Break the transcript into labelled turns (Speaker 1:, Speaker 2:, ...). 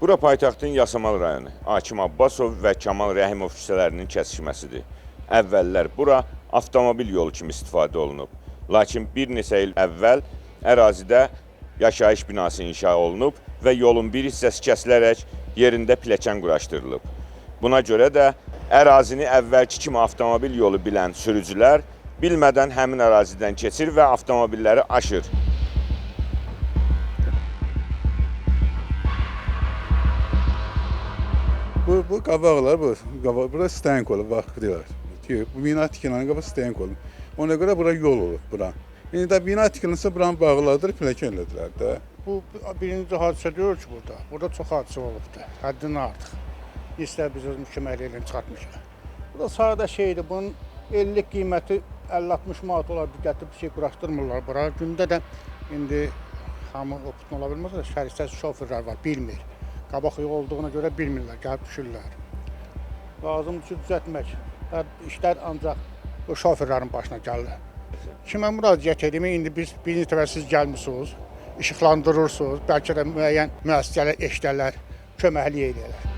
Speaker 1: Bura paytaxtın Yasamal rayonu, Hakim Abbasov və Kamal Rəhimov küçələrinin kəsişməsidir. Əvvəllər bura avtomobil yolu kimi istifadə olunub. Lakin bir neçə il əvvəl ərazidə yaşayış binası inşa olunub və yolun bir hissəsi kəsilərək yerində pilləkən quraşdırılıb. Buna görə də ərazini əvvəlki kimi avtomobil yolu bilən sürücülər bilmədən həmin ərazidən keçir və avtomobilləri aşır.
Speaker 2: Bu qabaqlar, bura stenk olub, vaxtlayırlar. Bu bina tikilənin qabaq stenk olub. Ona görə bura yol olub, bura. İndi də bina tikilinsə, buranı bağladır, pilləkən elədilər də.
Speaker 3: Bu birinci hadisə deyil ki burada. Burada çox hadisə olubdur, həddindən artıq. İstər biz öz mükəmməlliyindən çıxartmışıq. Burada sadə şeydir, bunun 50 qiyməti 50-60 manat olar, bir gətirib bir şey quraşdırmırlar bura. Gündə də indi hamı oputun ola bilməsə də şərikətsiz şoferlər var, bilmir. Qabaq yol olduğuna görə bilmirlər, gəlib düşürlər. Lazımdır ki, düzəltmək. İşlər ancaq bu şoferlərin başına gəlir. Kimə müraciət edeyim, indi biz birinci dəfə siz gəlmişsiniz, işıqlandırırsınız, bəlkə də müəyyən müəssisələr, eşlərlər köməklik edirlər.